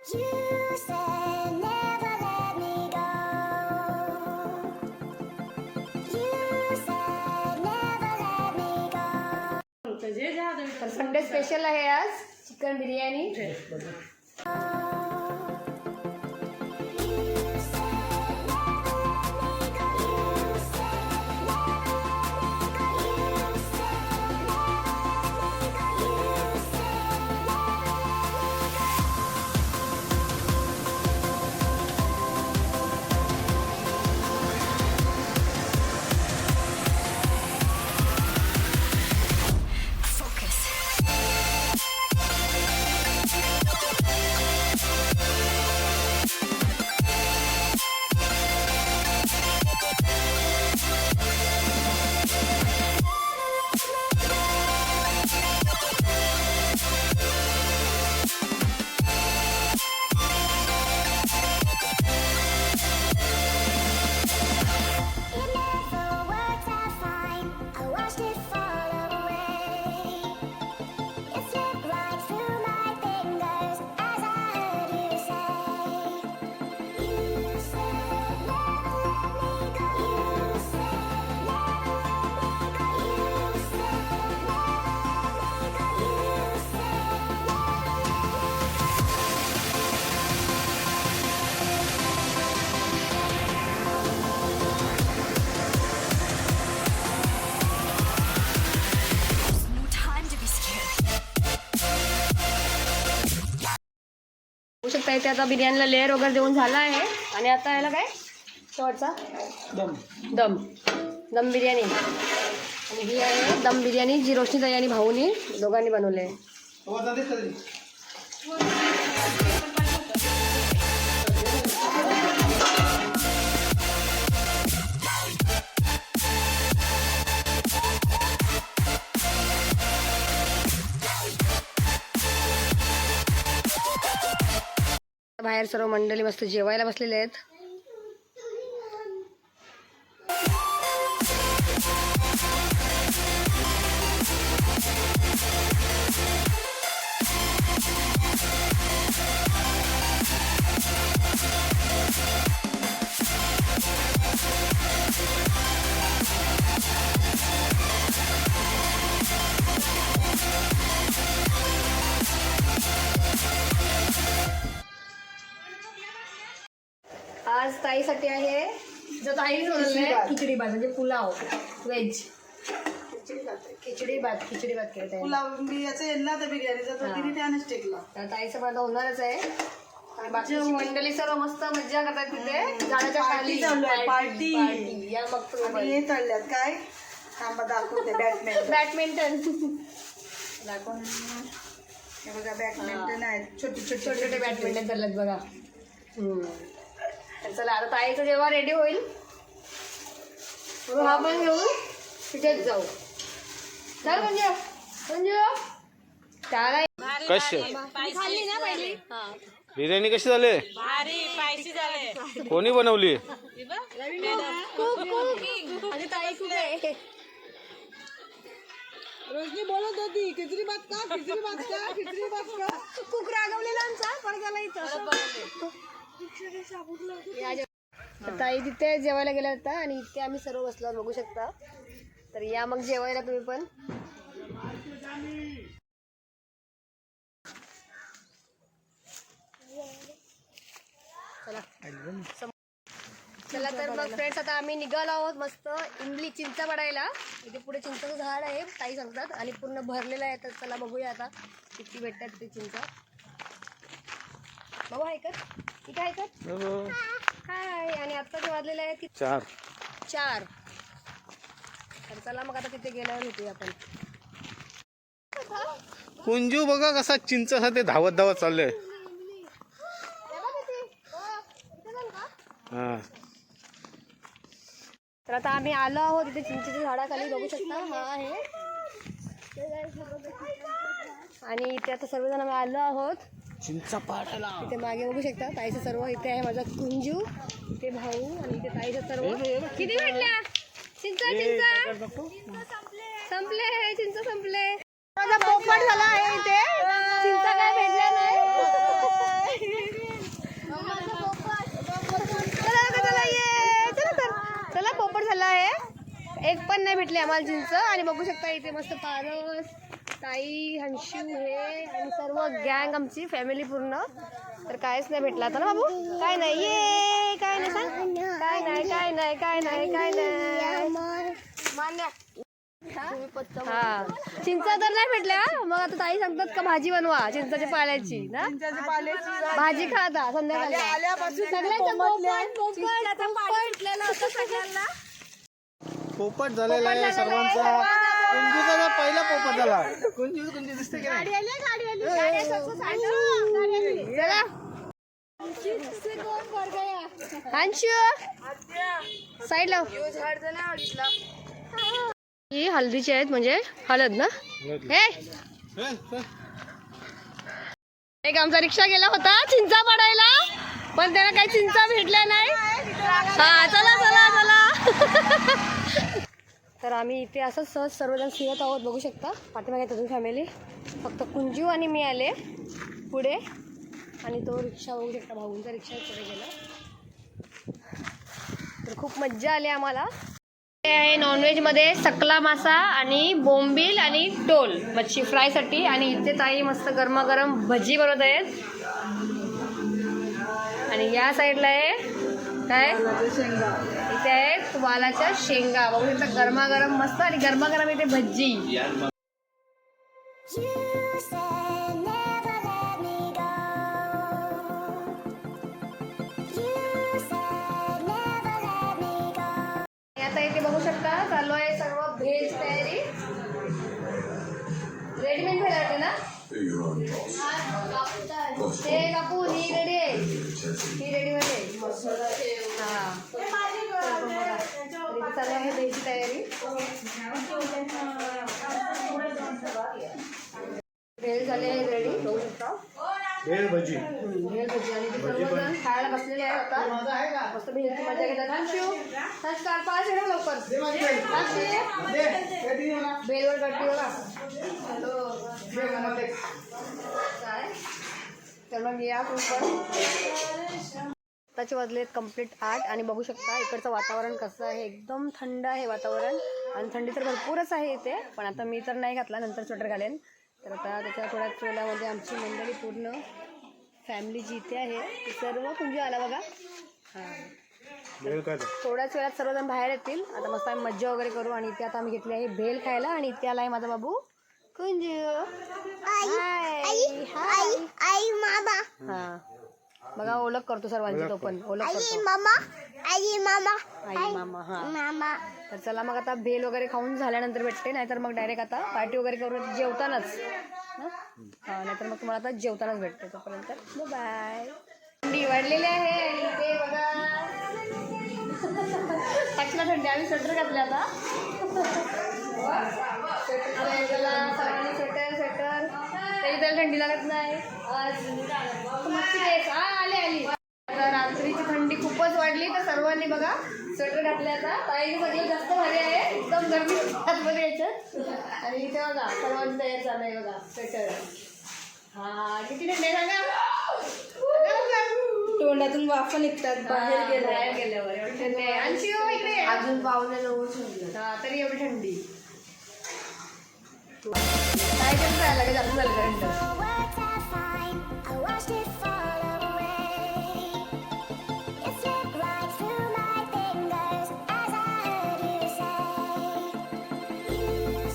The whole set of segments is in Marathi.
You said never let me go. You said never let me go. तर संडे स्पेशल आहे आज chicken biryani. It never worked out fine. I watched it fall away. It slipped right through my fingers as I heard you say. You said never let me go. You said never let me go. You said never let me go. You said No time to be scared. बघू शकता इथे आता बिर्याणीला लेअर वगैरे देऊन झाला आहे. आणि आता याला काय शेवटचा दम दम बिर्याणी. आणि ही आहे दम बिर्याणी जी रोशनी ताई आणि भाऊनी दोघांनी बनवली आहे. बाहेर सर्व मंडळी मस्त जेवायला बसलेले आहेत. आज ताईसाठी आहे जो ताईने बनवलंय खिचडी भात म्हणजे पुलाव व्हेज. खिचडी भात केलं आहे. पुलाव याचा येणार तर बिर्याणीचा तर तिने त्यानेच टेकला. तर ताईचं पण आता होणारच आहे. आणि बाकीची मंडळी सर्व मस्त मज्जा करतात तिथे झाडाच्या खाली. पार्टी या मग आणि हे तळल्यात काय थांबा दाखवते बॅडमिंटन दाखव. हे बघा बॅडमिंटन आहेत छोटे छोटे छोटे छोटे बॅडमिंटन चालल्यात बघा. तर चला आता ताईचं जेव्हा रेडी होईल हा पण घेऊन तिथेच जाऊ. चल म्हणजे त्याला कशी खाल्ली ना पहिली. बिर्याणी कशी झाली? कोणी बनवली? आणि ताई खूप आहे. रोशनी बोलत होती खिचडी भात का खिचडी भात का खिचडी भात का. कुक रागवलेला आमचा पडगाला इथं. ताई तिथे जेवायला गेल्या होत्या आणि इथे आम्ही सर्व बसलो बघू शकता. तर या मग जेवायला तुम्ही पण. चला तर मग फ्रेंड्स आता आम्ही निघालो आहोत मस्त इमली चिंच पडायला. इथे पुढे चिंचचं झाड आहे ताई सांगतात आणि पूर्ण भरलेलं आहे. तर चला बघूया आता किती भेटतात ते चिंच. बाबा ऐकत इथे ऐकत हाय. आणि आत्ताच वाजलेलं आहे 4. तर चला मग आता तिथे गेल्यावर भेटूया आपण. कुंजू बघा कसा चिंचासाठी धावत धावत चाललंय. हा तर आता आम्ही आलो आहोत इथे चिंचेच्या झाडाखाली बघू शकता. हा आहे आणि इथे आता सर्वजण आम्ही आलो आहोत चिंचा पाडायला. इथे मागे बघू शकता ताईचं सर्व. इथे आहे माझा कुंजू, इथे भाऊ आणि इथे ताईचं सर्व. किती भेटल्या चिंचा? संपले चिंच संपले. माझा पोपट झाला आहे इथे. चिंचा काय भेटल्या नाही. भेटली आम्हाला चिंच. आणि बघू शकता इथे मस्त पारस, ताई, हंशू हे आणि सर्व गँग आमची फॅमिली पूर्ण. तर कायच नाही भेटला आता ना बाबू. काय नाही ये काय नाही सांग. काय नाही काय नाही काय नाही काय नाही मान्य. हा चिंचा तर नाही भेटल्या. मग आता ताई सांगतात का भाजी बनवा चिंचाच्या पाल्याची ना. भाजी खा आता संध्याकाळी. पोपट झालेला आहे सर्वांचा. कुंजीचा पहिला पोपट झाला. कुंजी दिसते की नाही? चला अंशू साईड लाव. ही हल्दीची आहेत म्हणजे हळद ना. हे एक आमचा रिक्षा गेला होता चिंचा पडायला पण त्याला काही चिंचा भेटल्या नाही. हा चला चला चला. तर आम्ही इथे असंच सहज सर्वजण फिरत आहोत. बघू शकता पाठीमागे तुझी फॅमिली. फक्त कुंजू आणि मी आले पुढे. आणि तो रिक्षा बघू शकता भाऊंचा रिक्षा पुढे गेला. तर खूप मज्जा आली आम्हाला. हे आहे नॉनव्हेजमध्ये सकला मासा आणि बोंबील आणि टोल मच्छी फ्रायसाठी. आणि इथे ताई मस्त गरमागरम भजी बनवत आहेत. आणि या साईडला आहे काय इथे आहे वालाच्या शेंगा. बघू शकता गरमागरम मस्त. आणि गरमागरम इथे भजी. You said never let me go. You said never let me go. आता इथे बघू शकता चालू आहे सर्व भेज तयारी. रेडीमेड भेळ वाटते ना. ते कापून ही रेडी आहे. ही रेडीमध्ये हा चालू आहे भेजची तयारी. भेळ झाली आहे रेडी. बघू शकता भेळ भजी. भेळ भजी. आणि सर्वजण खायला बसलेले आहेत आता. मस्त भेळची मजा घेतात. अंशू संस्कार पाच येणार लवकर. बेलवर गट्टी बघा. तर मग या कुकर. आताचे वाजलेत कंप्लीट 8. आणि बघू शकता इकडचं वातावरण कसं आहे. एकदम थंड आहे वातावरण. आणि थंडी तर भरपूरच आहे इथे. पण आता मी तर नाही घातला नंतर स्वेटर घालेन. तर आता त्याच्या थोड्याच वेळामध्ये आमची मंडळी पूर्ण फॅमिली जी इथे आहे ती सर्व कुंजी आला बघा. हां थोड्याच वेळात सर्वजण बाहेर येतील. आता मस्त आम्ही मज्जा वगैरे करू. आणि इथे आता आम्ही घेतली आहे भेल खायला. आणि इथे आला आहे माझा बाबू कुंजू. हां बघा ओळख करतो सर्वांची. तो पण ओळख करतो आई मामा. हां तर चला मग आता भेल वगैरे खाऊन झाल्यानंतर भेटते. नाहीतर मग डायरेक्ट आता पार्टी वगैरे करू जेवतानाच. हां नाहीतर मग तुम्हाला आता जेवतानाच भेटते. तोपर्यंत बाय. थंडी वाढलेली आहे. आणि ते बघा टाकला थंडी. आम्ही स्वेटर घातले आता. सर्वांनी स्वेटर तरी त्याला थंडी लागत नाही. आली आता रात्रीची थंडी खूपच वाढली. तर सर्वांनी बघा स्वेटर घातले आता. ताई सगळे जास्त भारी आहे. एकदम गरमी आतमध्ये यायच्यात. आणि इथे बघा सर्वांची तयार चालू आहे बघा स्वेटर. हा किती थंडी आहे सांगा. तोंडातून वाफा निघतात बाहेर गेल्यावर एवढी थंडी आहे. आणि शिव इकडे अजून पाहुणे नव्हतं. हा तरी एवढी थंडी. काय करत राहिला का जास्त झालं current. Words are fine. I watched it fall away. It slipped right through my fingers as I heard you say. You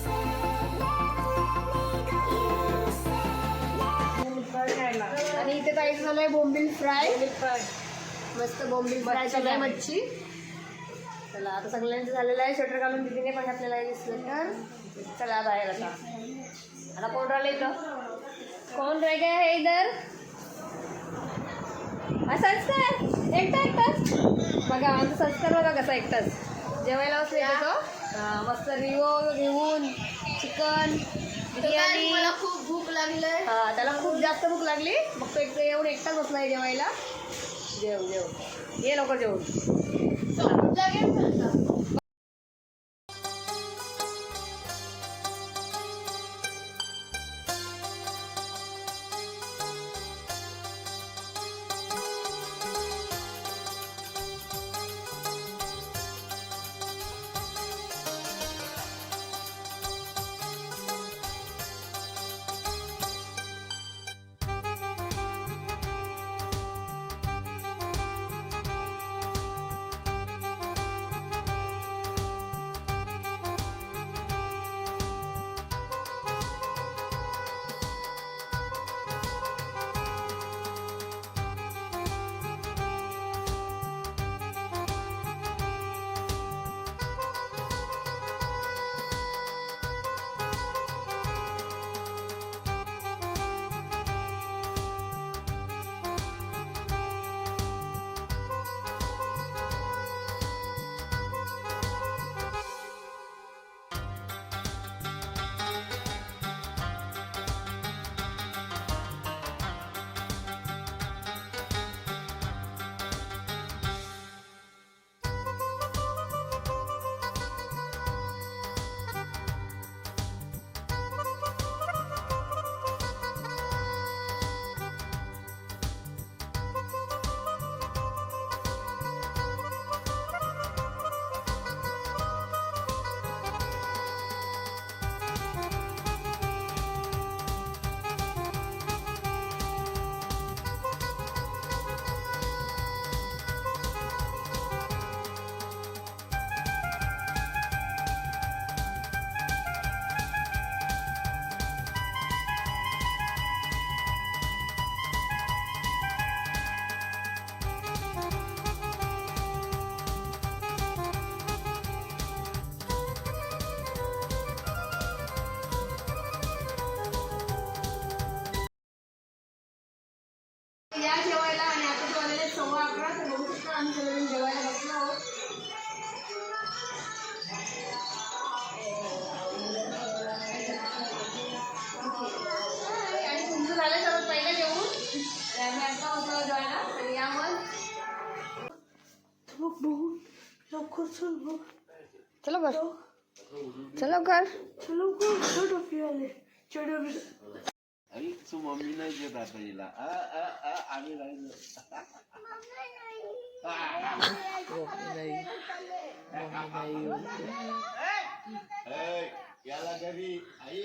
said never let me go. You said never. आणि इथे काय झालंय बोंबील फ्राय. मस्त बोंबील फ्राय चालू मच्छी. चला आता सगळ्यांचं झालेलं आहे. स्वेटर घालून दिदीने पण घातलेलं आहे स्वेटर. चला बाहेर आता कोण राहिलं इथं. कोण रह गया है इधर. संस्कार एकटाच बघा. आमचा संस्कार बघा कसा एकटाच जेवायला बसले तो. मस्त रिवो घेऊन चिकन बिर्याणी. मला खूप भूक लागली. हां त्याला खूप जास्त भूक लागली. मग तो येऊन एकटाच बसला आहे जेवायला. जेव ये लवकर जेवून. या जेवायला आणि आता जो आलेले 11:15 तर बघू शकता आम्ही सगळेजण जेवायला बसलो आहोत. आणि तुमचं झालं सर्व पहिलं जेवून आम्ही आता होतो जेवायला तर या मग चलो कर चलो कर तू मम्मी नाही देत आता हिला आम्ही राहिलो याला घरी आई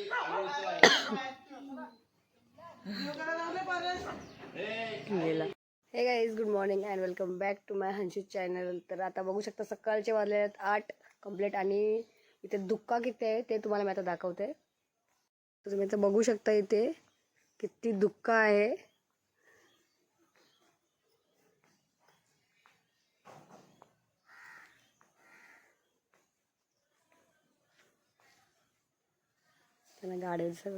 hey guys good morning and welcome back to my हंशी चॅनल. तर आता बघू शकता सकाळचे वाजले आहेत 8 कंप्लीट आणि इथे धुक्का किती आहे ते तुम्हाला मी आता दाखवते. तर तुम्ही इथं बघू शकता इथे किती धुक्का आहे. त्यांना गाडीवर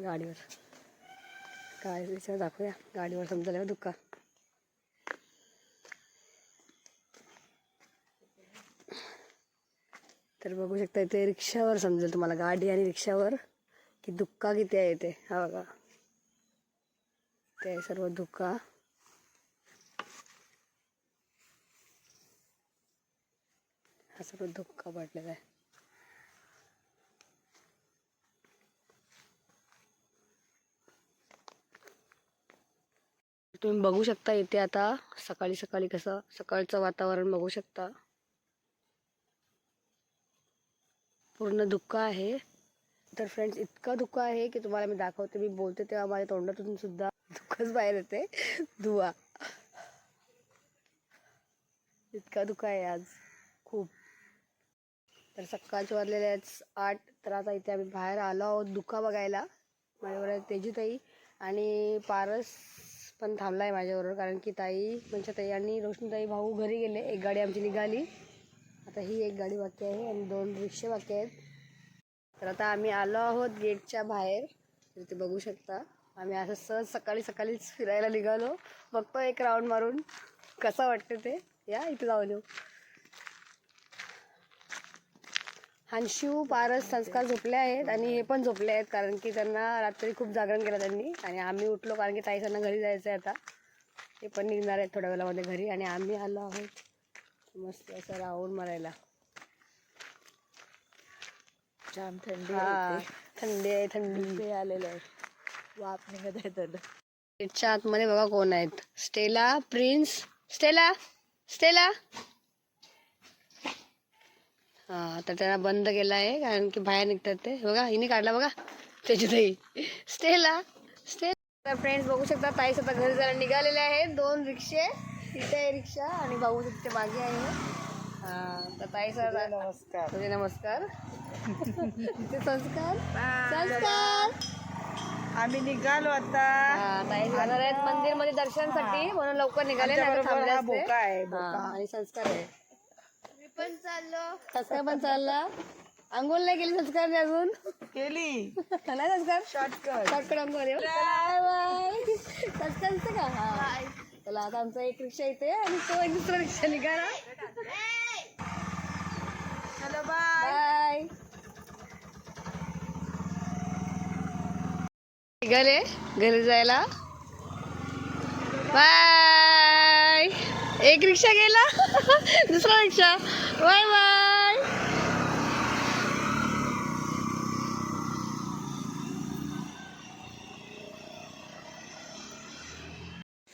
दाखवूया. गाडीवर समजलं धुक्का. तर बघू शकता इथे रिक्षावर समजेल तुम्हाला, गाडी आणि रिक्षावर की धुक्का किती आहे इथे. हा बघा ते सर्व धुक्का. हा सर्व धुक्का पडलेला आहे. तुम्ही बघू शकता इथे आता सकाळी सकाळी कसं सकाळचं वातावरण बघू शकता. पूर्ण धुक्का आहे. तर फ्रेंड्स इतका धुक्का आहे की तुम्हाला मी दाखवते. मी बोलते तेव्हा माझ्या तोंडातून सुद्धा धुक्काच बाहेर येते, धुवा. इतका धुक्का आहे आज खूप. तर सकाळचे वाजलेले आहेत 8. तर आता इथे आम्ही बाहेर आलो आहोत धुक्का बघायला. माझ्याबरोबर तेजूताई आणि पारस पण थांबला आहे माझ्याबरोबर, कारण की ताई म्हणजे ताई आणि रोशनीताई भाऊ घरी गेले. एक गाडी आमची निघाली. आता ही एक गाडी बाकी आहे आणि 2 रिक्षे बाकी आहेत. तर आता आम्ही आलो आहोत गेटच्या बाहेर. तर ते बघू शकता आम्ही असं सहज सकाळी सकाळीच फिरायला निघालो. बघतो एक राऊंड मारून कसं वाटतं ते. या इथे जाऊन येऊ. हंशू पारस संस्कार झोपले आहेत आणि हे पण झोपले आहेत, कारण की त्यांना रात्री खूप जागरण केलं त्यांनी. आणि आम्ही उठलो कारण की ताई त्यांना घरी जायचं आहे. आता ते पण निघणार आहेत थोड्या वेळामध्ये घरी. आणि आम्ही आलो आहोत मस्त असं राऊंड मारायला. जाम थंडी थंडी आहे. थंडी आलेलं आहे. वाफ निघत आहे तर गेटच्या आतमध्ये बघा कोण आहेत. Stella, prince. स्टेला स्टेला हा. तर त्यांना बंद केला आहे कारण की बाहेर निघतात ते. बघा हिने काढला बघा त्याची ताई. स्टेला तर फ्रेंड्स बघू शकता ताई स्वतः घरी जायला निघालेले आहेत. 2 रिक्षे तिथे आहे रिक्षा आणि भाऊ तिथे मागे आहे. तर ताई सर नमस्कार. तुझे नमस्कार. ते संस्कार आम्ही निघालो आता. ताई जाणार आहेत मंदिरमध्ये दर्शनासाठी म्हणून लवकर निघाले. थांबले असते. आणि संस्कार आहे. पण चाललो. संस्कार पण चालला. अंघोळ नाही केली संस्कारने अजून. केली नाही संस्कार शॉर्टकट अंघोळ. बाय संस्कार दिसतं का. हा चला आता आमचा एक रिक्षा इथे आणि तो एक दुसरा रिक्षा निघाला. चलो बाय. बाय. निघाले घरी जायला. बाय. एक रिक्षा गेला दुसरा रिक्षा. Bye bye.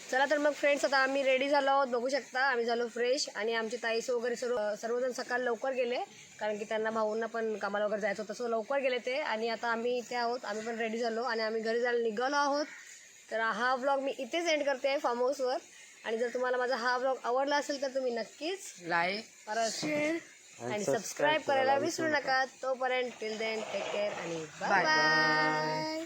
चला तर मग फ्रेंड्स आता आम्ही रेडी झालो आहोत. बघू शकता आम्ही झालो फ्रेश. आणि आमचे ताईस वगैरे सर्वजण सकाळ लवकर गेले कारण की त्यांना भाऊंना पण कामाला वगैरे जायचं होतं. सो लवकर गेले ते. आणि आता आम्ही इथे आहोत. आम्ही पण रेडी झालो आणि आम्ही घरी जायला निघालो आहोत. तर हा व्लॉग मी इथेच एंड करते आहे फार्म हाऊसवर. आणि जर तुम्हाला माझा हा व्लॉग आवडला असेल तर तुम्ही नक्कीच लाईक परत शेअर आणि सबस्क्राईब करायला विसरू नका. तोपर्यंत टिल देन टेक केअर आणि बाय बाय.